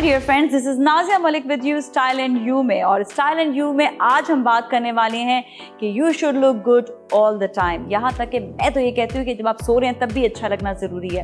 Dear friends, this is Nazia Malik with you style and you में। और style and you में आज हम बात करने वाले हैं कि you should look good all the time. यहाँ तक कि मैं तो ये कहती हूँ कि जब आप सो रहे हैं तब भी अच्छा लगना ज़रूरी है।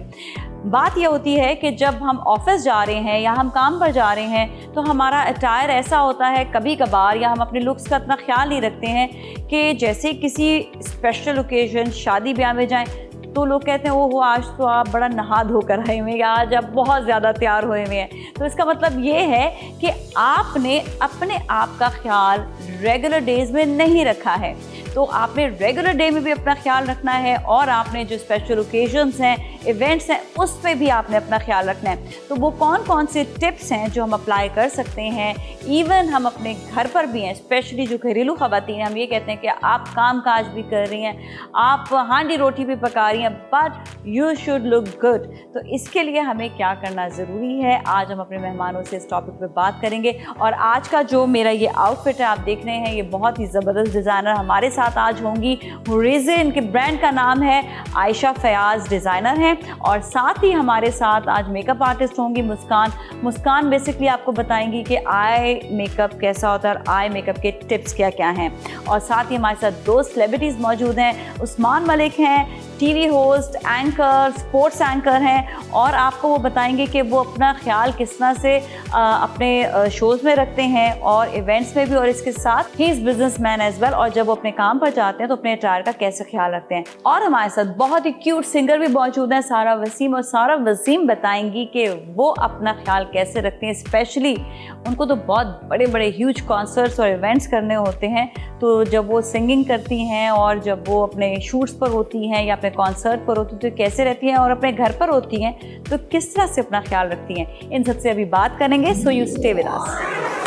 बात यह होती है कि जब हम ऑफिस जा रहे हैं या हम काम पर जा रहे हैं तो हमारा अटायर ऐसा होता है कभी कभार, या हम अपने लुक्स का इतना ख्याल नहीं रखते हैं कि जैसे किसी स्पेशल ओकेजन, शादी ब्याह में जाएं तो लोग कहते हैं वो आज तो आप बड़ा नहा धोकर आए हुए हैं, या आज आप बहुत ज़्यादा तैयार हुए हुए हैं। तो इसका मतलब ये है कि आपने अपने आप का ख्याल रेगुलर डेज़ में नहीं रखा है। तो आपने रेगुलर डे में भी अपना ख्याल रखना है, और आपने जो स्पेशल ओकेजन्स हैं, इवेंट्स हैं, उस पे भी आपने अपना ख्याल रखना है। तो वो कौन कौन से टिप्स हैं जो हम अप्लाई कर सकते हैं, इवन हम अपने घर पर भी हैं, स्पेशली जो घरेलू ख़वातीन हैं। हम ये कहते हैं कि आप काम काज भी कर रही हैं, आप हांडी रोटी भी पका रही हैं, but you should look good. तो इसके लिए हमें क्या करना ज़रूरी है, आज हम अपने मेहमानों से इस टॉपिक पे बात करेंगे। और आज का जो मेरा ये आउटफिट है आप देख रहे हैं, ये बहुत ही ज़बरदस्त डिज़ाइनर हमारे साथ आज होंगी। हुरेज़े इनके ब्रांड का नाम है, आयशा फयाज़ डिज़ाइनर हैं, और साथ ही हमारे साथ आज मेकअप आर्टिस्ट होंगी मुस्कान बेसिकली आपको बताएंगी कि आई मेकअप कैसा होता है और आई मेकअप के टिप्स क्या क्या हैं। और साथ ही हमारे साथ दो सेलिब्रिटीज़ मौजूद हैं। उस्मान मलिक हैं, TV host, anchor, sports anchor हैं, और आपको वो बताएंगे कि वो अपना ख्याल किस तरह से अपने शोज़ में रखते हैं और इवेंट्स में भी, और इसके साथ ही इज़ बिजनेसमैन एज वेल। और जब वो अपने काम पर जाते हैं तो अपने अटायर का कैसे ख्याल रखते हैं। और हमारे साथ बहुत ही क्यूट सिंगर भी मौजूद हैं, सारा वसीम। और सारा वसीम बताएंगी कि वो अपना ख्याल कैसे रखते हैं। स्पेशली उनको तो बहुत बड़े बड़े ह्यूज कॉन्सर्ट्स और इवेंट्स करने होते हैं, तो जब वो सिंगिंग करती हैं और जब वो अपने शूट्स पर होती हैं या अपने कॉन्सर्ट पर होती हैं तो कैसे रहती हैं, और अपने घर पर होती हैं तो किस तरह से अपना ख्याल रखती हैं, इन सबसे अभी बात करेंगे। So you stay with us.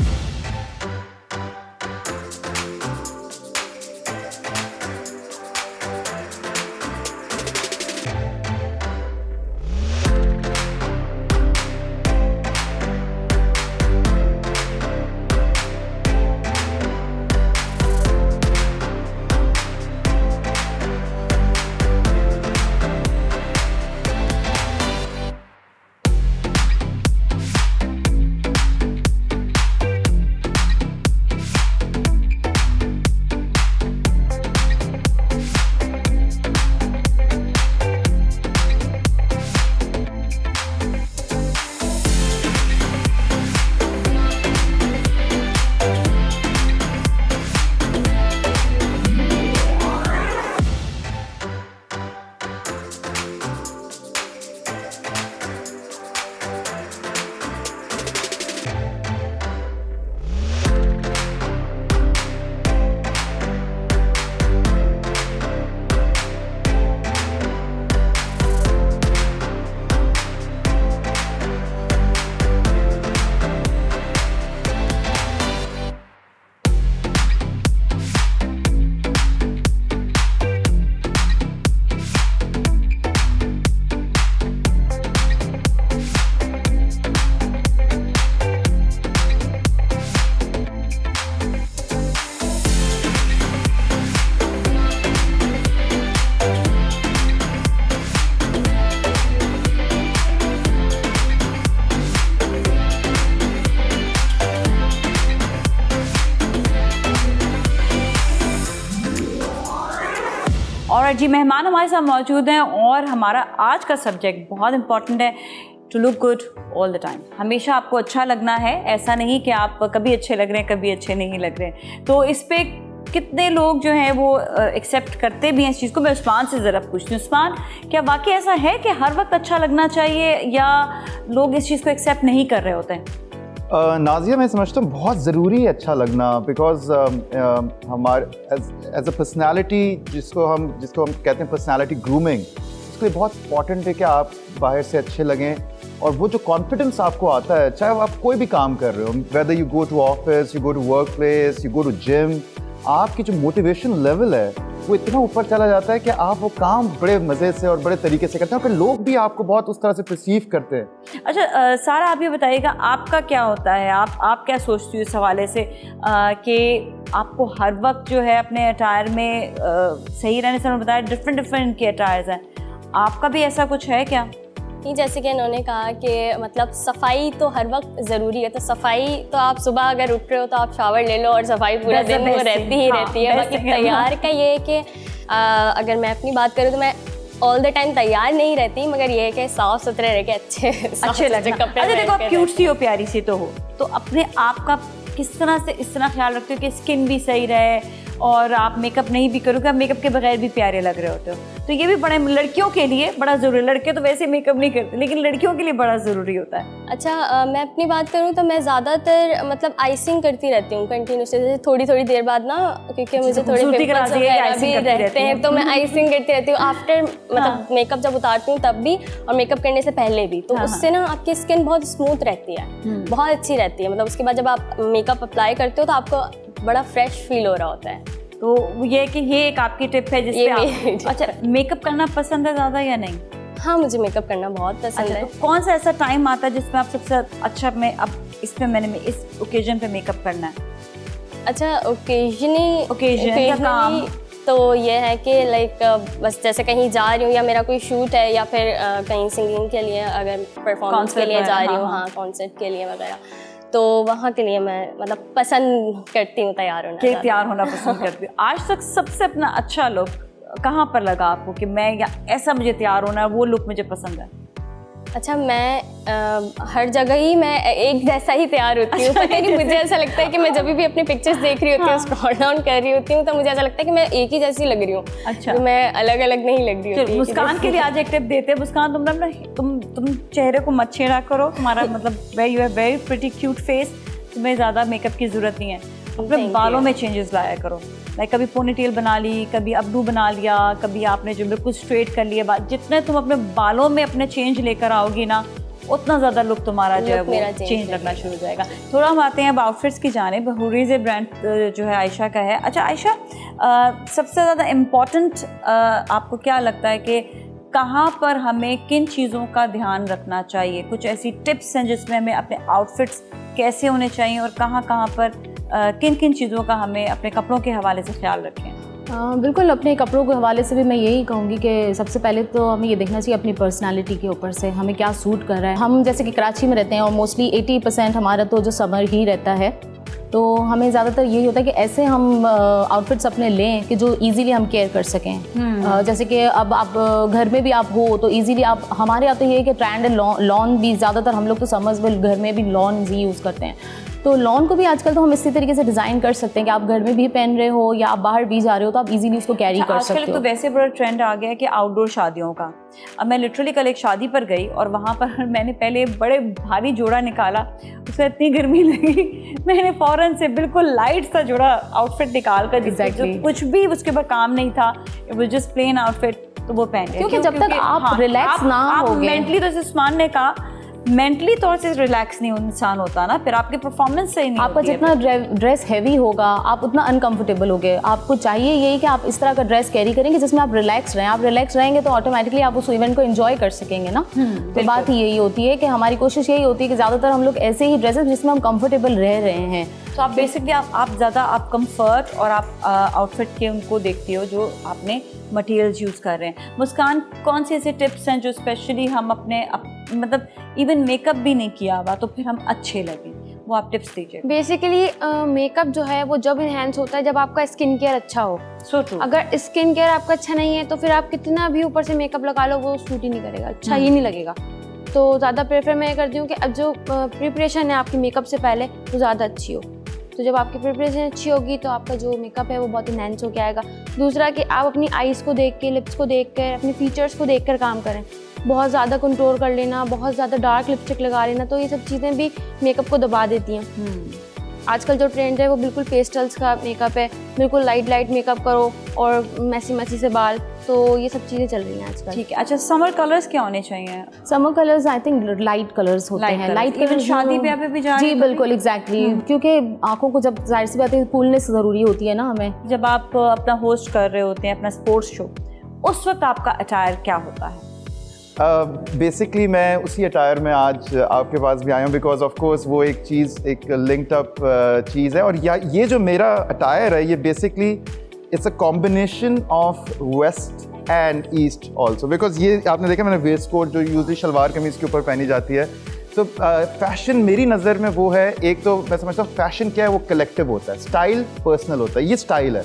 और जी मेहमान हमारे साथ मौजूद हैं, और हमारा आज का सब्जेक्ट बहुत इंपॉर्टेंट है, to look good all the time. हमेशा आपको अच्छा लगना है, ऐसा नहीं कि आप कभी अच्छे लग रहे हैं कभी अच्छे नहीं लग रहे हैं। तो इस पे कितने लोग जो हैं वो एक्सेप्ट करते भी हैं इस चीज़ को। मैं उस्मान से ज़रा पूछती हूँ, उस्मान क्या वाकई ऐसा है कि हर वक्त अच्छा लगना चाहिए, या लोग इस चीज़ को एक्सेप्ट नहीं कर रहे होते हैं? नाजिया, मैं समझता हूँ बहुत ज़रूरी है अच्छा लगना, बिकॉज हमारे एज अ पर्सनैलिटी जिसको हम कहते हैं पर्सनैलिटी ग्रूमिंग, उसके लिए बहुत इंपॉर्टेंट है कि आप बाहर से अच्छे लगें। और वो जो कॉन्फिडेंस आपको आता है, चाहे आप कोई भी काम कर रहे हो, whether you go to office, you go to work place, you go to gym, आपकी जो मोटिवेशन लेवल है वो इतना ऊपर चला जाता है कि आप वो काम बड़े मज़े से और बड़े तरीके से करते हैं, और फिर लोग भी आपको बहुत उस तरह से परसीव करते हैं। अच्छा सारा, आप ये बताइएगा आपका क्या होता है, आप क्या सोचती हो इस हवाले से कि आपको हर वक्त जो है अपने अटायर में सही रहने से? बताया डिफरेंट के अटायर्स हैं, आपका भी ऐसा कुछ है क्या? कि जैसे कि इन्होंने कहा कि मतलब सफाई तो हर वक्त ज़रूरी है, तो सफाई तो आप सुबह अगर उठ रहे हो तो आप शावर ले लो और सफाई पूरा That's the दिन वो best रहती thing. ही हाँ, रहती है। best बाकी thing है। तैयार का ये है कि अगर मैं अपनी बात करूँ तो मैं ऑल द टाइम तैयार नहीं रहती, मगर ये है कि साफ सुथरे रह के अच्छे लगना। कपड़े अच्छा देखो, पहन आप के क्यूट सी हो, प्यारी सी तो हो, तो अपने आप का किस तरह से इस तरह ख्याल रखते हो कि स्किन भी सही रहे और आप मेकअप नहीं भी करो, कि आप मेकअप के बगैर भी प्यारे लग रहे होते हो, तो ये भी बड़े लड़कियों के लिए बड़ा ज़रूरी है। लड़के तो वैसे मेकअप नहीं करते, लेकिन लड़कियों के लिए बड़ा ज़रूरी होता है। अच्छा मैं अपनी बात करूँ तो मैं ज़्यादातर मतलब आइसिंग करती रहती हूँ कंटिन्यूसली, जैसे थोड़ी थोड़ी देर बाद ना, क्योंकि मुझे थोड़े खूबसूरती पिंपल्स कराती है कि वगैरह icing भी करती रहती रहते हैं। हैं, तो मैं आइसिंग करती रहती हूँ आफ्टर मतलब मेकअप जब उतारती हूँ तब भी और मेकअप करने से पहले भी, तो उससे ना आपकी स्किन बहुत स्मूथ रहती है, बहुत अच्छी रहती है। मतलब उसके बाद जब आप मेकअप अप्लाई करते हो तो आपको बड़ा फ्रेश फील हो रहा होता है। तो ये कि ये एक आपकी टिप है जिसपे ये आप मेरी tip अच्छा मेकअप करना पसंद है ज़्यादा या नहीं? हाँ, मुझे मेकअप करना बहुत पसंद अच्छा, है। तो कौन सा ऐसा टाइम आता है जिसमें आप सबसे अच्छा मैं अब मैंने इस ओकेजन पे मेकअप करना है? अच्छा ओकेजन या काम? तो ये है कि लाइक बस जैसे कहीं जा रही हूँ या मेरा कोई शूट है या फिर कहीं सिंगिंग के लिए अगर परफॉर्मेंस के लिए जा रही हूँ, हाँ कॉन्सर्ट के लिए वगैरह, तो वहाँ के लिए मैं मतलब पसंद करती हूँ तैयार होना। तैयार होना पसंद करती हूँ। आज तक सबसे अपना अच्छा लुक कहाँ पर लगा आपको कि मैं या ऐसा मुझे तैयार होना है, वो लुक मुझे पसंद है? अच्छा मैं हर जगह ही मैं एक जैसा ही तैयार होती हूँ। पता नहीं, मुझे ऐसा लगता है कि मैं जब भी अपनी पिक्चर्स देख रही होती हूँ, स्क्रॉल डाउन कर रही होती हूँ, तो मुझे ऐसा लगता है कि मैं एक ही जैसी लग रही हूँ। अच्छा, तो मैं अलग अलग नहीं लग रही होती। मुस्कान के लिए आज एक टिप देते हैं। मुस्कान, तुम चेहरे को मत छेड़ा करो, तुम्हारा मतलब you have very pretty cute face, तुम्हें ज़्यादा मेकअप की ज़रूरत नहीं है। अपने बालों में चेंजेस लाया करो, लाइक कभी पोनीटेल बना ली, कभी अपडू बना लिया, कभी आपने जो बिल्कुल स्ट्रेट कर लिया बाल। जितने तुम अपने बालों में अपने चेंज लेकर आओगी ना, उतना ज़्यादा लुक तुम्हारा जो है वो चेंज लगना शुरू हो जाएगा। थोड़ा हम आते हैं अब आउटफिट्स की जानिब। हुरीज़े ब्रांड जो है आयशा का है। अच्छा आयशा, सबसे ज़्यादा इम्पॉर्टेंट आपको क्या लगता है कि कहाँ पर हमें किन चीज़ों का ध्यान रखना चाहिए? कुछ ऐसी टिप्स हैं जिसमें हमें अपने आउटफिट्स कैसे होने चाहिए और कहाँ पर किन किन चीज़ों का हमें अपने कपड़ों के हवाले से ख्याल रखें? बिल्कुल, अपने कपड़ों के हवाले से भी मैं यही कहूँगी कि सबसे पहले तो हमें ये देखना चाहिए अपनी पर्सनालिटी के ऊपर से हमें क्या सूट कर रहा है। हम जैसे कि कराची में रहते हैं और मोस्टली 80% हमारा तो जो समर ही रहता है, तो हमें ज़्यादातर यही होता है कि ऐसे हम आउटफिट्स अपने लें कि जो इजीली हम केयर कर सकें। जैसे कि अब आप घर में भी आप हो तो इजीली आप, हमारे यहाँ तो ये है कि ट्रेंड लॉन भी ज़्यादातर हम लोग तो समर्स में घर में भी लॉन ही यूज़ करते हैं, तो लॉन को भी आजकल तो हम इसी तरीके से डिज़ाइन कर सकते हैं कि आप घर में भी पहन रहे हो या आप बाहर भी जा रहे हो तो आप इजीली उसको कैरी कर सकते हो। आजकल तो वैसे बड़ा ट्रेंड आ गया है कि आउटडोर शादियों का। अब मैं लिटरली कल एक शादी पर गई और वहाँ पर मैंने पहले बड़े भारी जोड़ा निकाला, उसमें इतनी गर्मी लगी, मैंने फ़ौरन से बिल्कुल लाइट सा जोड़ा आउटफिट निकाल कर जो कुछ भी उसके ऊपर काम नहीं था, it was just plain outfit, तो वो पहन लिया। क्योंकि जब तक आप रिलैक्स ना होगे, मेंटली तो उस्मान ने कहा मेंटली तौर से रिलैक्स नहीं इंसान होता ना, फिर आपकी परफॉर्मेंस सही नहीं आपका होती है। जितना ड्रेस हैवी होगा आप उतना अनकंफर्टेबल होगे। आपको चाहिए यही कि आप इस तरह का ड्रेस कैरी करेंगे जिसमें आप रिलैक्स रहें। आप रिलैक्स रहेंगे तो ऑटोमेटिकली आप उस इवेंट को एंजॉय कर सकेंगे ना। तो बात ही यही होती है कि हमारी कोशिश यही होती है कि ज़्यादातर हम लोग ऐसे ही ड्रेसेस जिसमें हम कंफर्टेबल रह रहे हैं। तो आप बेसिकली आप ज़्यादा आप कंफर्ट और आप आउटफिट के उनको देखती हो जो आपने मटेरियल्स यूज़ कर रहे हैं। मुस्कान, कौन से ऐसे टिप्स हैं जो स्पेशली हम अपने मतलब इवन मेकअप भी नहीं किया हुआ तो फिर हम अच्छे लगें, वो आप टिप्स दीजिए। बेसिकली मेकअप जो है वो जब इन्हेंस होता है जब आपका स्किन केयर अच्छा हो। So true. अगर स्किन केयर आपका अच्छा नहीं है तो फिर आप कितना भी ऊपर से मेकअप लगा लो वो सूट ही नहीं करेगा, अच्छा ही नहीं लगेगा। तो ज़्यादा प्रेफर मैं करती हूँ कि अब जो प्रिपरेशन है आपकी मेकअप से पहले वो ज़्यादा अच्छी हो। तो जब आपकी प्रिपरेशन अच्छी होगी तो आपका जो मेकअप है वो बहुत इनहेंस होकर आएगा। दूसरा कि आप अपनी आईज़ को देख के, लिप्स को देख कर, अपने फीचर्स को देख कर काम करें। बहुत ज़्यादा कंट्रोल कर लेना, बहुत ज़्यादा डार्क लिपस्टिक लगा लेना, तो ये सब चीज़ें भी मेकअप को दबा देती हैं। आजकल जो ट्रेंड है वो बिल्कुल पेस्टल्स का मेकअप है, बिल्कुल लाइट मेकअप करो और मैसी से बाल, तो ये सब चीज़ें चल रही हैं आजकल। ठीक है। अच्छा, समर कलर्स क्या होने चाहिए? Summer colours I think light colours होते हैं। लाइट कलर शादी ब्याह पे भी जा जी बिल्कुल एग्जैक्टली, क्योंकि आंखों को जब जाहिर सी बात है कूलनेस ज़रूरी होती है ना हमें। जब आप अपना होस्ट कर रहे होते हैं अपना स्पोर्ट्स शो, उस वक्त आपका अटायर क्या होता है? बेसिकली मैं उसी अटायर में आज आपके पास भी आया हूँ बिकॉज ऑफ कोर्स वो एक चीज़ एक लिंक्ड अप चीज़ है। और ये जो मेरा अटायर है ये basically it's a combination of west and east also, because ये आपने देखा मैंने वेस्ट कोट जो यूजली शलवार कमीज के ऊपर पहनी जाती है। तो फैशन मेरी नज़र में वो है, एक तो मैं समझता हूँ फैशन क्या है, वो कलेक्टिव होता है, स्टाइल पर्सनल होता है, ये स्टाइल है।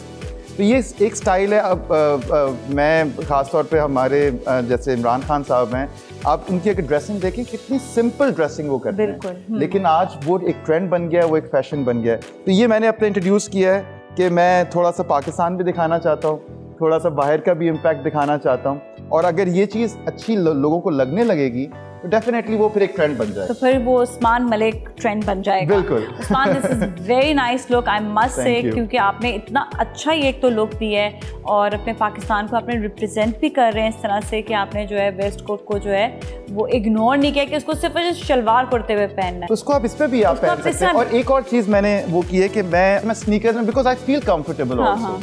तो ये एक स्टाइल है। अब मैं ख़ास तौर पे हमारे जैसे इमरान खान साहब हैं, आप उनकी अगर ड्रेसिंग देखें कितनी सिंपल ड्रेसिंग वो करते हैं, लेकिन आज वो एक ट्रेंड बन गया है, वो एक फैशन बन गया है। तो ये मैंने अपने इंट्रोड्यूस किया है कि मैं थोड़ा सा पाकिस्तान भी दिखाना चाहता हूँ, थोड़ा सा बाहर का भी इम्पैक्ट दिखाना चाहता हूँ, और अगर ये चीज़ अच्छी लोगों को लगने लगेगी तो डेफिनेटली वो फिर एक ट्रेंड बन जाएगा। तो फिर वो उस्मान मलिक ट्रेंड बन जाएगा। बिल्कुल। Usman, this is very nice look, I must say, Thank you. क्योंकि आपने इतना अच्छा ही एक तो लुक दिया है और अपने पाकिस्तान को आपने रिप्रेजेंट भी कर रहे हैं इस तरह से कि आपने जो है वेस्ट कोट को जो है वो इग्नोर नहीं किया कि उसको सिर्फ शलवार कुर्ते हुए पहनना है। तो उसको आप इस पे भी आप पहन सकते हैं। और एक और चीज़ मैंने वो की है कि मैं स्नीकर्स में, because I feel comfortable also,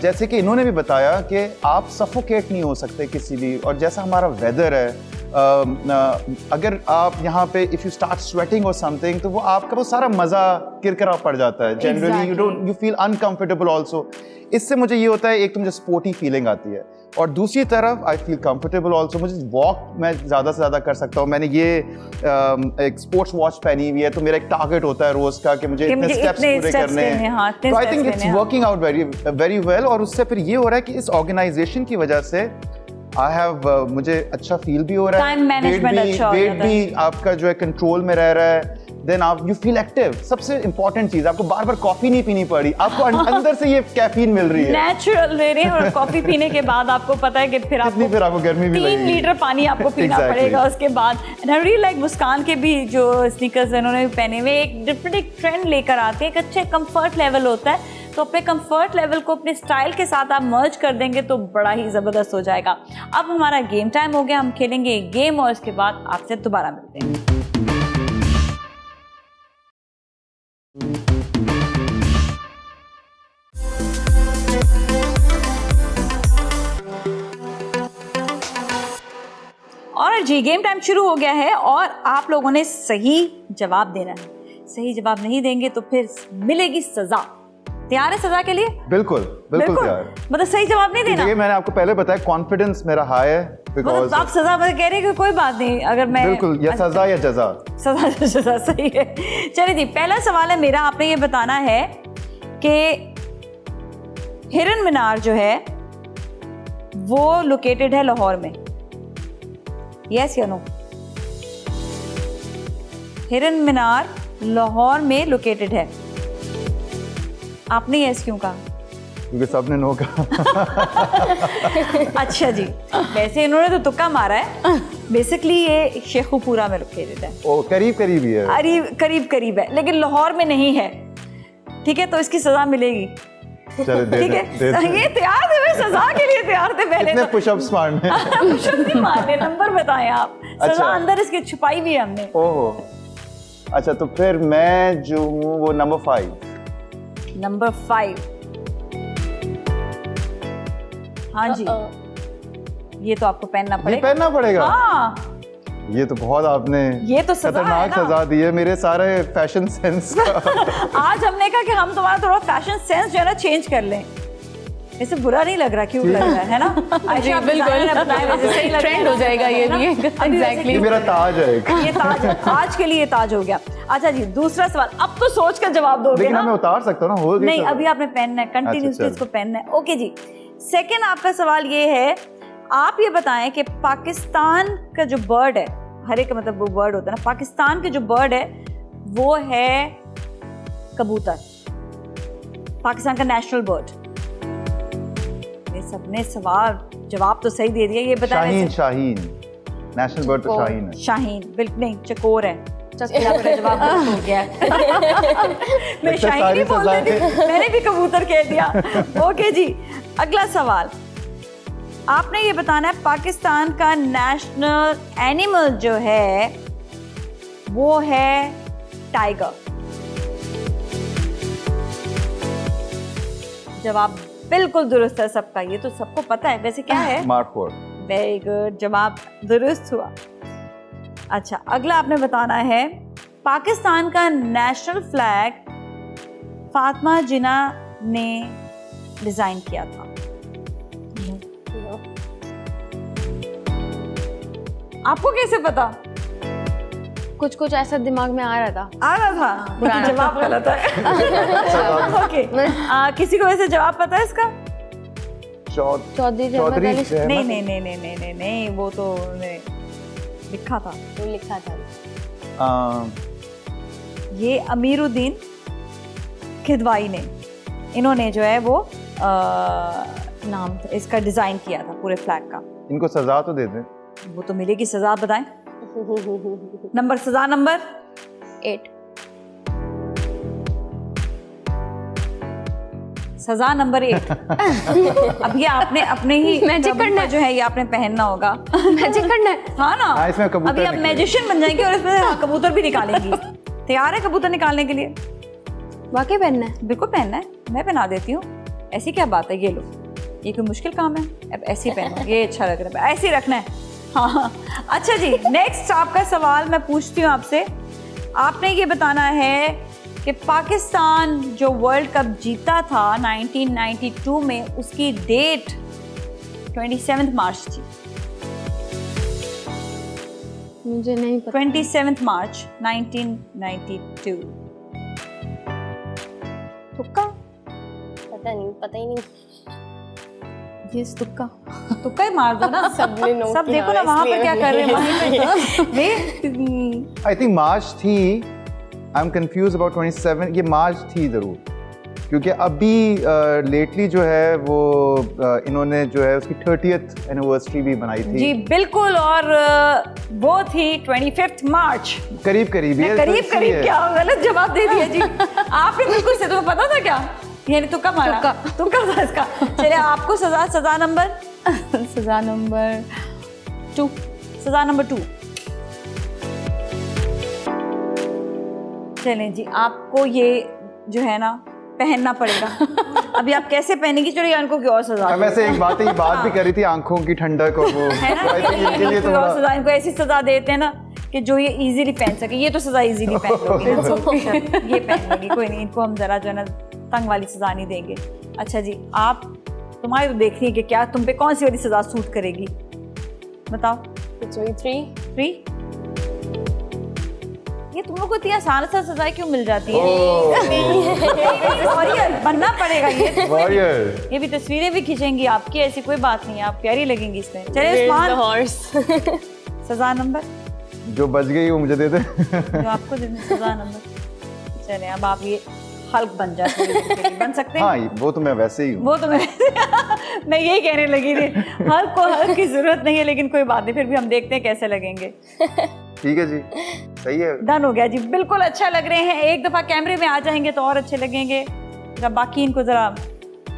जैसे कि इन्होंने भी बताया कि आप सफोकेट नहीं हो सकते किसी भी, और जैसा हमारा वेदर है, अगर आप यहाँ पे इफ़ यू स्टार्ट स्वेटिंग और समथिंग, तो वो आपका वो सारा मज़ा किरकिरा पड़ जाता है। Generally you feel uncomfortable also. इससे मुझे ये होता है, एक तो मुझे स्पोर्टी फीलिंग आती है, और दूसरी तरफ आई फील कंफर्टेबल ऑल्सो। मुझे वॉक मैं ज़्यादा से ज़्यादा कर सकता हूँ। मैंने ये एक स्पोर्ट्स वॉच पहनी हुई है, तो मेरा एक टारगेट होता है रोज़ का कि मुझे इतने स्टेप्स पूरे करने हैं। तो I think it's working out very well. और उससे फिर ये हो रहा है कि इस ऑर्गेनाइजेशन की वजह से आई हैव मुझे अच्छा फील भी हो रहा है, टाइम मैनेजमेंट अच्छा हो वेट भी आपका जो है कंट्रोल में रह रहा है, देन आप यू फील एक्टिव। सबसे इंपॉर्टेंट चीज, आपको बार बार कॉफी नहीं पीनी पड़ी, आपको अंदर से ये कैफीन मिल रही है, नेचुरल ले रहे हैं। और कॉफी पीने के बाद आपको पता है कि फिर आपको गर्मी भी 3 लीटर पानी आपको पीना पड़ेगा उसके बाद। एंड आई रियली लाइक मुस्कान के भी जो स्नीकर्स इन्होंने पहने हुए एक डिफरेंट ट्रेंड लेकर आते हैं, एक अच्छे कंफर्ट लेवल होता है। तो अपने कंफर्ट लेवल को अपने स्टाइल के साथ आप मर्ज कर देंगे तो बड़ा ही ज़बरदस्त हो जाएगा। अब हमारा गेम टाइम हो गया, हम खेलेंगे एक गेम और उसके बाद आपसे दोबारा मिलते हैं। और जी गेम टाइम शुरू हो गया है और आप लोगों ने सही जवाब देना है। सही जवाब नहीं देंगे तो फिर मिलेगी सजा। तैयार है सजा के लिए? बिल्कुल बिल्कुल तैयार। मतलब सही जवाब नहीं देना। मैंने आपको पहले बताया कॉन्फिडेंस मेरा हाई है, मतलब आप सजा कह रहे हैं कि कोई बात नहीं, अगर मैं बिल्कुल, या सजा या जजा। सजा सही है। चलिए जी, पहला सवाल है मेरा, आपने ये बताना है कि हिरन मीनार जो है वो लोकेटेड है लाहौर में, यस या नो? हिरन मीनार लाहौर में लोकेटेड है। आपने यस क्यों कहा? क्योंकि सबने नो कहा। अच्छा जी, वैसे इन्होंने तो तुक्का मारा है। बेसिकली ये शेखुपुरा में लोकेटेड है। ओ, करीब करीब ही है। करीब है, लेकिन लाहौर में नहीं है। ठीक है, तो इसकी सजा मिलेगी। ठीक है, ये तैयार थे, मैं सजा के लिए तैयार थे पहले। कितने पुशअप्स मारने? पुशअप नहीं मारने, नंबर बताएं आप। अच्छा। सजा अंदर इसकी छुपाई भी है हमने। ओहो, अच्छा, तो फिर मैं जो हूँ वो नंबर 5। नंबर 5। हाँ जी, ये तो आपको पहनना ये पड़ेगा। पहनना पड़ेगा? हाँ, ये तो बहुत आपने ये तो सजा है खतरनाक ना। सजा दी है मेरे सारे फैशन सेंस का। आज हमने कहा कि हम तुम्हारा थोड़ा फैशन सेंस जो है ना चेंज कर लें। इसे बुरा नहीं लग रहा, क्यों लग रहा है ना? जी, बिल्कुल ट्रेंड हो जाएगा ये भी। एग्जैक्टली, ये मेरा ताज है एक। ये ताज, आज के लिए ताज हो गया। अच्छा जी, दूसरा सवाल, अब तो सोच कर जवाब दोगे लेकिन ना? मैं उतार सकता हूँ ना, हो गई नहीं, सब। अभी आपने पहनना है, कंटिन्यूसली अच्छा, इसको पहनना है। ओके जी, सेकंड आपका सवाल ये है, आप ये बताएं कि पाकिस्तान का जो बर्ड है, हर एक मतलब वो बर्ड होता है ना, पाकिस्तान के जो बर्ड है वो है कबूतर, पाकिस्तान का नेशनल बर्ड। ये सबने सवाल जवाब तो सही दे दिया। ये बताएं शाहीन नेशनल बर्ड तो शाहीन है। शाहीन बिल्कुल नहीं, चकोर है। मेरा जवाब गलत हो गया। मैं शाहीन ही बोल रही थी, मैंने भी कबूतर कह दिया। ओके जी, अगला सवाल आपने ये बताना है, पाकिस्तान का नेशनल एनिमल जो है वो है टाइगर। जवाब बिल्कुल दुरुस्त है सबका, ये तो सबको पता है। वैसे क्या है? Mark Ford. वेरी गुड, जवाब दुरुस्त हुआ। अच्छा, अगला आपने बताना है, पाकिस्तान का नेशनल फ्लैग फातिमा जिन्ना ने डिजाइन किया था। आपको कैसे पता? कुछ कुछ ऐसा दिमाग में आ रहा था। आ रहा था, जवाब गलत है। ओके, किसी को वैसे जवाब पता है इसका? चौधरी चौधरी रहमत अली। रहमत- नहीं नहीं नहीं नहीं नहीं नहीं नहीं, वो तो लिखा था। वो लिखा था। ये अमीरुद्दीन किदवाई ने, इन्होंने जो है वो नाम इसका डिजाइन किया था पूरे फ्लैग का। इनको सजा तो दे दें। वो तो मिलेगी सजा, आप बताएं नंबर, सजा नंबर 8। सजा नंबर 8। अब ये आपने अपने ही मैजिक प्रभु करना का जो है ये आपने पहनना होगा। मैजिक करना है। हाँ ना, हाँ, इसमें कबूतर अभी आप निकलेंगे। मैजिशियन बन जाएंगे और इसमें कबूतर भी निकालेंगी। तैयार है कबूतर निकालने के लिए? वाकई पहनना है। बिल्कुल पहनना है, मैं पहना देती हूँ। ऐसी क्या बात है, ये लो, ये कोई मुश्किल काम है? अब ऐसे ही पहनो, ये अच्छा लग रहा है, ऐसे ही रखना है। हाँ अच्छा जी, नेक्स्ट आपका सवाल मैं पूछती हूँ आपसे। आपने ये बताना है कि पाकिस्तान जो वर्ल्ड कप जीता था 1992 में, उसकी डेट 27 मार्च थी। मुझे नहीं पता। 27 मार्च 1992। तुक्का? पता नहीं, पता ही नहीं। ये तुक्का, तुक्का ही मार दो ना। सबने नो सब किया देखो ना वहाँ पे क्या कर रहे हैं, वहीं पे आई थिंक मार्च थी। I am confuse about 27। ये मार्च थी ज़रूर, क्योंकि अभी लेटली जो है वो इन्होंने जो है उसकी 30th एनिवर्सरी भी बनाई थी। जी बिल्कुल, और वो थी 25 मार्च। करीब करीब ये करीब करीब क्या, गलत जवाब दे दिया जी। आपने बिल्कुल से, तुम्हें पता था क्या? यानी तुक्का मारा, तुक्का था इसका। चलिए आपको सजा नंबर सजा नंबर 2। सजा नंबर 2। चलें जी, आपको ये जो है ना पहनना पड़ेगा। अभी आप कैसे पहनेंगी? चलो इनको की और सजा अब वैसे एक बात है, ये बात भी करी थी आंखों की ठंडक और वो है ना, I think इनके लिए कोई और सजा, इनको ऐसी सजा देते हैं ना कि जो ये इजीली पहन सके। ये तो सजा इजीली पहन लोगी ना, ये पहन लेगी, कोई नहीं, इनको हम जरा जो है ना तंग वाली सजा नहीं देंगे। अच्छा जी, आप तुम्हारी तो देखनी है कि क्या तुम पे कौन सी वाली सजा सूट करेगी, बताओ। 3 ये तुम लोग को इतनी आसान सा सजाएं क्यों मिल जाती है? वॉरियर बनना पड़ेगा ये। वॉरियर। ये भी तस्वीरें भी खींचेंगी आपकी, ऐसी कोई बात नहीं है, आप प्यारी लगेंगी इसमें। चलिए उस्मान, हॉर्स। सजा नंबर जो बच गई वो मुझे दे दे। जो आपको देने, सजा नंबर। चले अब आप ये हल्क बन जाते हैं, बन सकते हैं। हाँ, वो तो मैं वैसे ही हूँ। वो तो मैं यही कहने लगी थी, हल्क को हल्क की जरूरत नहीं है, लेकिन कोई बात नहीं, फिर भी हम देखते हैं कैसे लगेंगे। ठीक है जी, सही है। डन हो गया जी, बिल्कुल अच्छा लग रहे हैं। एक दफा कैमरे में आ जाएंगे तो और अच्छे लगेंगे। जरा बाकी इनको जरा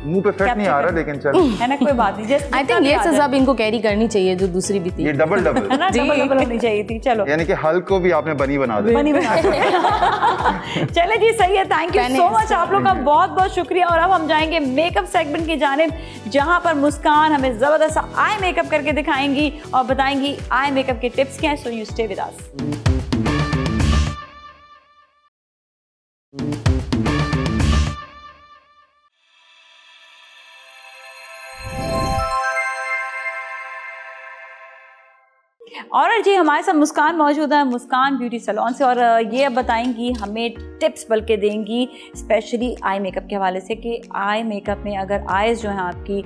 मुंह पे फिट नहीं आ रहा, लेकिन चल है ना, कोई बात नहीं। आई थिंक ये सजा अब इनको कैरी करनी चाहिए जो दूसरी भी थी। ये डबल है डबल ना, डबल होनी चाहिए थी। चलो यानी कि हल्क को भी आपने बनी बना दिया। बनी बना के। चले जी, सही है। थैंक यू सो मच, आप लोग का बहुत बहुत शुक्रिया। और अब हम जाएंगे मेकअप सेगमेंट की जानिब, जहां पर मुस्कान हमें जबरदस्त आई मेकअप करके दिखाएंगी और बताएंगी आई मेकअप के टिप्स क्या हैं। So you stay with us. और जी हमारे साथ मुस्कान मौजूद है, मुस्कान ब्यूटी सैलून से, और ये अब बताएंगी हमें टिप्स बल्कि देंगी स्पेशली आई मेकअप के हवाले से कि आई मेकअप में अगर आईज जो हैं आपकी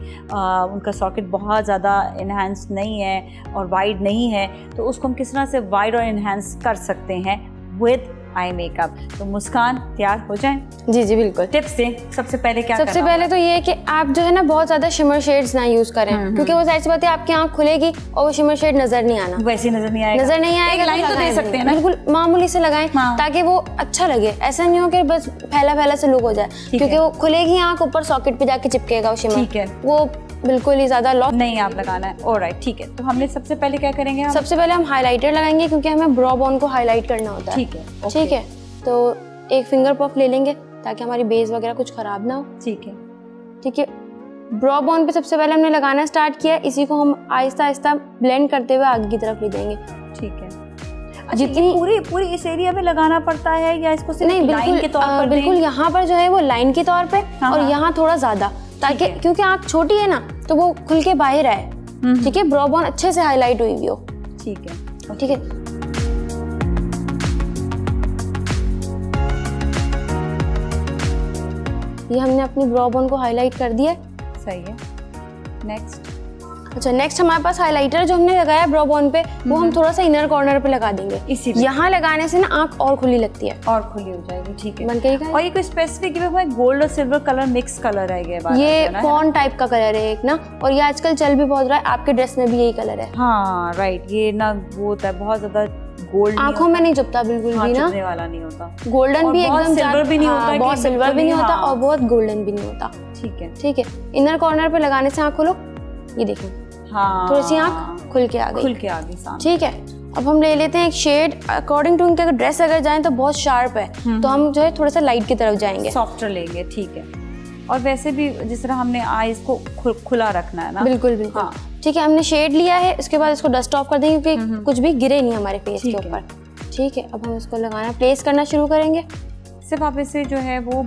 उनका सॉकेट बहुत ज़्यादा इन्हांस नहीं है और वाइड नहीं है, तो उसको हम किस तरह से वाइड और इन्हांस कर सकते हैं विद आई मेकअप। तो मुस्कान तैयार हो जाएं, जी जी बिल्कुल। टिप्स दें। सबसे पहले क्या सबसे करना पहले तो ये है कि आप जो है ना बहुत ज्यादा शिमर शेड्स ना यूज करें, क्योंकि वो जाहिर सी बात है आपकी आंख खुलेगी और वो शिमर शेड नजर नहीं आना, वैसे नजर नहीं आएगा, नजर नहीं आएगा। एक लाइन तो दे लगाएं सकते हैं ना, बिल्कुल मामूली से लगाएं, हाँ। ताकि वो अच्छा लगे। ऐसा नहीं हो कि बस फैला फैला से लुक हो जाए, क्योंकि वो खुलेगी आंख, ऊपर सॉकेट पे जाके चिपकेगा वो शिमर, ठीक है। वो बिल्कुल ही ज्यादा लॉक नहीं आप लगाना है। ऑलराइट, ठीक है। तो हमने सबसे पहले क्या करेंगे हम? सबसे पहले हम हाइलाइटर लगाएंगे, क्योंकि हमें ब्रो बोन को हाईलाइट करना होता है। ठीक है, ओके। ठीक है, तो एक फिंगर पफ ले लेंगे ताकि हमारी बेस वगैरह कुछ खराब ना हो। ठीक है, ठीक है, ब्रो बोन पे सबसे पहले हमने लगाना स्टार्ट किया, इसी को हम आहिस्ता आहिस्ता ब्लेंड करते हुए आगे की तरफ ले जाएंगे। ठीक है। अच्छा, जितनी पूरी इस एरिया में लगाना पड़ता है या इसको सिर्फ नहीं, लाइन के तौर पर बिल्कुल दें? यहाँ पर जो है वो लाइन के तौर पे, हाँ, और हाँ। यहाँ थोड़ा ज्यादा, ताकि है। क्योंकि आँख छोटी है ना, तो वो खुल के बाहर आए। ठीक है, ब्रो बोन अच्छे से हाईलाइट हुई हुई हो। ठीक है। ठीक है। ये हमने अपनी ब्रो बोन को हाईलाइट कर दिया है। सही है। नेक्स्ट। अच्छा, नेक्स्ट हमारे पास हाइलाइटर जो हमने लगाया है ब्रो बोन पे, वो हम थोड़ा सा इनर कॉर्नर पे लगा देंगे। इसीलिए यहाँ लगाने से ना आंख और खुली लगती है, और खुली हो जाएगी। ठीक है। बन गई क्या? और ये कोई स्पेसिफिक गोल्ड और सिल्वर कलर मिक्स कलर है ये फॉन टाइप का कलर है एक ना, और ये आजकल चल भी बहुत रहा है, आपके ड्रेस में भी यही कलर है। हाँ राइट, ये ना वो होता है बहुत ज्यादा गोल्ड, आंखों में नहीं चुभता बिल्कुल भी ना, चुभने वाला नहीं होता। गोल्डन भी एकदम सिल्वर भी नहीं होता, बहुत सिल्वर भी नहीं होता हाँ। और बहुत गोल्डन भी नहीं होता। ठीक है। ठीक है, इनर कॉर्नर पे लगाने से आंख खोलो, ये देखो हाँ, थोड़ी सी आंख खुल के आ गई। खुल के आ गई सामने। ठीक है, अब हम ले लेते हैं एक शेड अकॉर्डिंग टू उनके ड्रेस। अगर जाएं तो बहुत शार्प है तो हम जो है थोड़ा सा लाइट की तरफ जाएंगे, सॉफ्टर लेंगे। ठीक है। और वैसे भी जिस तरह हमने आईज को खुला रखना है ना। बिल्कुल बिल्कुल। हाँ। ठीक है, हमने शेड लिया है, इसके बाद इसको डस्ट ऑफ कर देंगे क्योंकि कुछ भी गिरे नहीं हमारे फेस के ऊपर। ठीक है, अब हम इसको लगाना प्लेस करना शुरू करेंगे। सिर्फ आप इसे जो है वो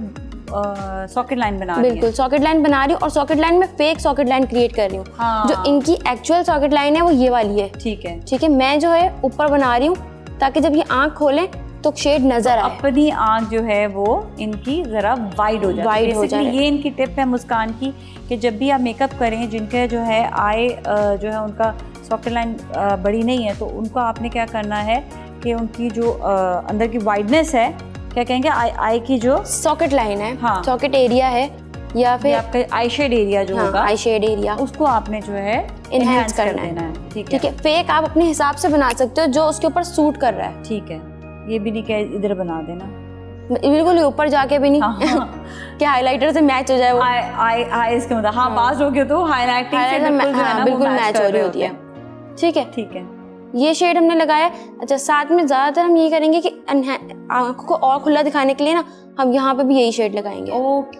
सॉकेट लाइन बना रही हैं। बिल्कुल सॉकेट लाइन बना रही हूँ, और सॉकेट लाइन में फेक सॉकेट लाइन क्रिएट कर रही हूँ। हाँ। जो इनकी एक्चुअल सॉकेट लाइन है वो ये वाली है। ठीक है। ठीक है, मैं जो है ऊपर बना रही हूँ ताकि जब ये आंख खोलें तो शेड नजर आए। अपनी आंख जो है वो इनकी जरा वाइड हो जाए। वाइड हो जाए। ये इनकी टिप है मुस्कान की कि जब भी आप मेकअप करें, जिनके जो है आई जो है उनका सॉकेट लाइन बड़ी नहीं है, तो उनको आपने क्या करना है कि उनकी जो अंदर की वाइडनेस है, क्या कहेंगे, आई की जो सॉकेट लाइन है, हाँ। सॉकेट एरिया है या फिर आपका आई शेड एरिया जो होगा, आई शेड एरिया, उसको आपने जो है इनहेंस कर करना देना है। है। ठीक ठीक है, फेक आप अपने हिसाब से बना सकते हो जो उसके ऊपर सूट कर रहा है। ठीक है। ये भी नहीं कि इधर बना देना, बिल्कुल ऊपर जाके भी नहीं हाँ। कि हाइलाइटर से मैच हो जाए वो। आई इसके मतलब हाँ, पास हो गए तो हाईलाइटिंग से बिल्कुल जो है ना वो बिल्कुल मैच हो रही होती है। ठीक है, ठीक है। ये शेड हमने लगाया। अच्छा, साथ में ज्यादातर हम ये करेंगे कि आंखों को और खुला दिखाने के लिए ना हम यहाँ पे भी यही शेड लगाएंगे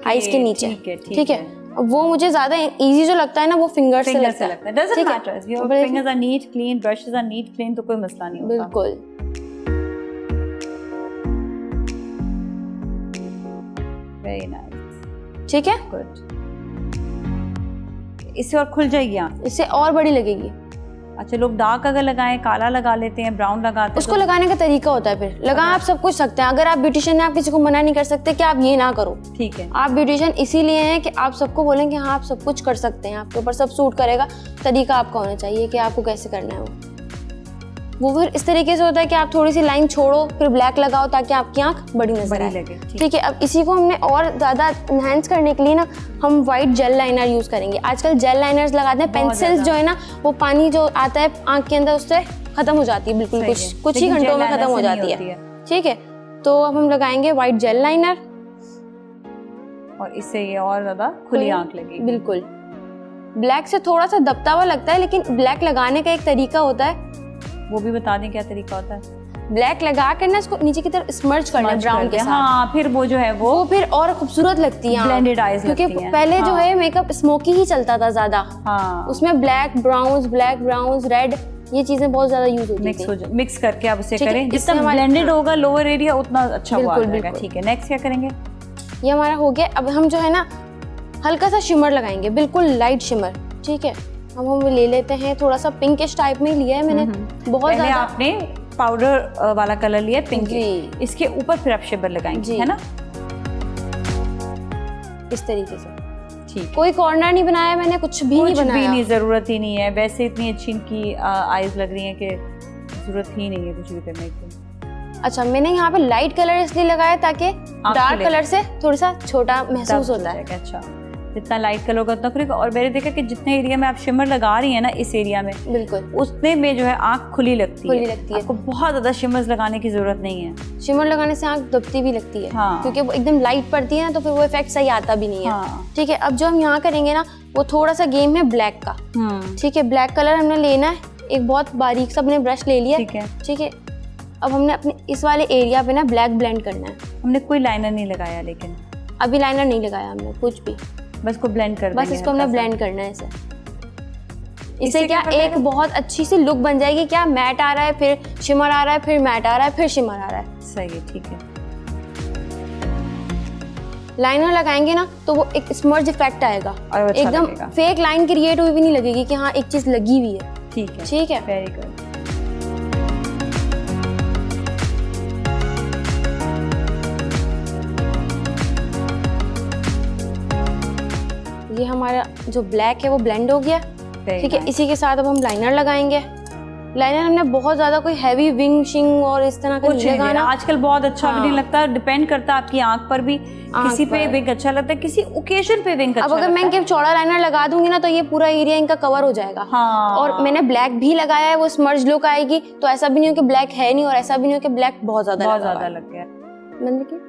आईज के नीचे। ठीक है, वो मुझे ज्यादा इजी जो लगता है ना वो फिंगर से लगता है। Doesn't matter. Your fingers are neat, clean, brushes are neat, clean, तो कोई मसला नहीं होता। बिल्कुल। Very nice. ठीक है, Good. इससे और खुल जाएगी आँख। इससे और बड़ी लगेगी। अच्छा, लोग डार्क अगर लगाएं, काला लगा लेते हैं, ब्राउन लगाते हैं, उसको लगाने का तरीका होता है। फिर लगा आप सब कुछ सकते हैं। अगर आप ब्यूटिशियन हैं, आप किसी को मना नहीं कर सकते कि आप ये ना करो। ठीक है। आप ब्यूटिशियन इसीलिए हैं कि आप सबको बोलें कि हाँ आप सब कुछ कर सकते हैं, आपके ऊपर सब सूट करेगा। तरीका आपका होना चाहिए कि आपको कैसे करना है वो फिर इस तरीके से होता है कि आप थोड़ी सी लाइन छोड़ो, फिर ब्लैक लगाओ ताकि आपकी आंख बड़ी नजर आए। ठीक है, अब इसी को हमने और ज़्यादा इन्हेंस करने के लिए ना हम वाइट जेल लाइनर यूज़ करेंगे। आजकल जेल लाइनर्स लगाते हैं, पेंसिल्स जो है ना वो पानी जो आता है आंख के अंदर उससे खत्म हो जाती है, बिल्कुल कुछ ही घंटों में खत्म हो जाती है। ठीक है, तो अब हम लगाएंगे वाइट जेल लाइनर, और इससे ये और ज़्यादा खुली आंख लगेगी। बिल्कुल। ब्लैक से थोड़ा सा दबता हुआ लगता है, लेकिन ब्लैक लगाने का एक तरीका होता है, वो भी बता दें क्या तरीका होता है। ब्लैक लगा कर ना इसको नीचे की तरफ स्मर्च करना ब्राउन के साथ। हाँ, फिर वो जो है वो फिर और खूबसूरत लगती है, ब्लेंडेड आईज क्योंकि लगती हैं। पहले जो है मेकअप स्मोकी ही चलता था ज्यादा। हाँ, उसमें ब्लैक ब्राउन्स रेड ये चीजें बहुत ज्यादा यूज होती थी। मिक्स करके आप उसे ठीक है, करें, इससे जितना हमारे- ब्लेंडेड होगा लोअर एरिया उतना अच्छा हुआ बिल्कुल, जाएगा। बिल्कुल। ठीक है, नेक्स्ट क्या करेंगे? ये हमारा हो गया। अब हम जो है ना हल्का सा शिमर लगाएंगे, बिल्कुल लाइट शिमर। ठीक है, हम ले लेते हैं, थोड़ा सा पिंकिश टाइप में लिया है मैंने, बहुत पहले ज्यादा। आपने पाउडर वाला कलर लिया पिंक, जी। इसके ऊपर फिर आप शिबर लगाएंगे, है ना? इस तरीके से। ठीक, कोई कॉर्नर नहीं बनाया मैंने, कुछ भी नहीं बनाया। भी नहीं, जरूरत ही नहीं है। वैसे इतनी अच्छी इनकी आईज लग रही हैं कि जरूरत ही नहीं है कुछ भी करने की। अच्छा, मैंने यहाँ पे लाइट कलर इसलिए लगाया ताकि डार्क कलर से थोड़ा सा छोटा महसूस होता है। अच्छा, जितना लाइट कलर होगा उतना खुलेगा। और मैंने देखा कि जितने एरिया में आप शिमर लगा रही हैं ना, इस एरिया में बिल्कुल उतने में जो है आंख खुली लगती है। आपको बहुत ज्यादा शिमर्स लगाने की जरूरत नहीं है। शिमर लगाने से आंख दबती भी लगती है। हाँ। क्योंकि वो एकदम लाइट पड़ती है ना, तो फिर वो इफेक्ट सही आता भी नहीं है। हाँ। ठीक है, अब जो हम यहाँ करेंगे ना वो थोड़ा सा गेम है ब्लैक का। ठीक है, ब्लैक कलर हमने लेना है, एक बहुत बारीक सा हमने ब्रश ले लिया। ठीक है। ठीक है, अब हमने अपने इस वाले एरिया पे ना ब्लैक ब्लेंड करना है। हमने कोई लाइनर नहीं लगाया, लेकिन अभी लाइनर नहीं लगाया हमने कुछ भी, बस को ब्लेंड कर बस इसको हमने ब्लेंड करना है। इससे क्या एक बहुत अच्छी सी लुक बन जाएगी। क्या मैट आ रहा है, फिर शिमर आ रहा है, फिर मैट आ रहा है, फिर शिमर आ रहा है। सही है, ठीक है। लाइनर लगाएंगे ना तो वो एक स्मर्ज इफेक्ट आएगा, और अच्छा एकदम लगेगा। फेक लाइन क्रिएट हुई भी नहीं लगेगी कि हाँ एक चीज लगी हुई है। ठीक है, ठीक है, वेरी गुड। ये हमारा जो ब्लैक है वो ब्लेंड हो गया। ठीक है, इसी के साथ अब हम लाइनर लगाएंगे। लाइनर हमने बहुत ज़्यादा कोई हैवी विंग शिंग और इस तरह का कुछ नहीं नहीं लगाना। देना। आजकल बहुत अच्छा भी नहीं हाँ। लगता, डिपेंड करता है आपकी आंख पर भी। किसी पे पर। विंग अच्छा लगता है, किसी ओकेजन पे विंग अच्छा अब अगर लगता मैं इनके चौड़ा लाइनर लगा दूंगी ना तो ये पूरा एरिया इनका कवर हो जाएगा। हाँ। और मैंने ब्लैक भी लगाया है, वो स्मर्ज लुक आएगी। तो ऐसा भी नहीं हो कि ब्लैक है नहीं और ऐसा भी नहीं हो कि ब्लैक बहुत ज्यादा बहुत लगा हुआ ज्यादा है। लग गया। बंद की।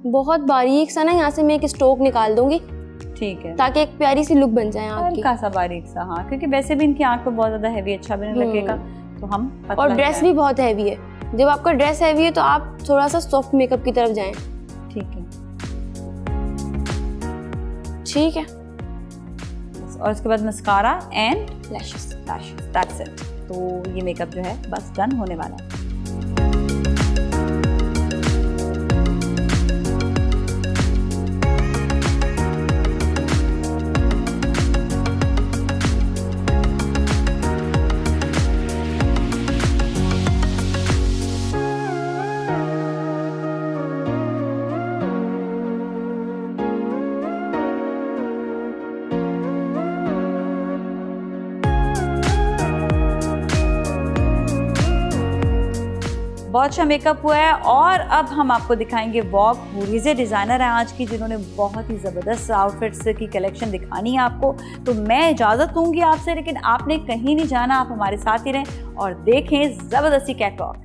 बहुत बारीक सा ना यहाँ से मैं एक स्ट्रोक निकाल दूंगी ठीक है, ताकि एक प्यारी सी लुक बन जाए आँख की। हल्का सा बारीक सा। हाँ, क्योंकि वैसे भी इनकी आंख पे बहुत ज्यादा हैवी अच्छा भी नहीं लगेगा, तो हम पतला और ही ड्रेस भी बहुत हैवी है। जब आपका ड्रेस हैवी है तो आप थोड़ा सा सॉफ्ट मेकअप की तरफ जाएं। ठीक है। ठीक है, और उसके बाद mascara and lashes. Lashes, that's it. तो ये मेकअप जो है बस डन होने वाला है। बहुत अच्छा मेकअप हुआ है। और अब हम आपको दिखाएंगे वॉग, हुरीजे डिज़ाइनर है आज की, जिन्होंने बहुत ही ज़बरदस्त आउटफिट्स की कलेक्शन दिखानी है आपको। तो मैं इजाज़त दूंगी आपसे, लेकिन आपने कहीं नहीं जाना, आप हमारे साथ ही रहें और देखें ज़बरदस्ती कैटवॉक।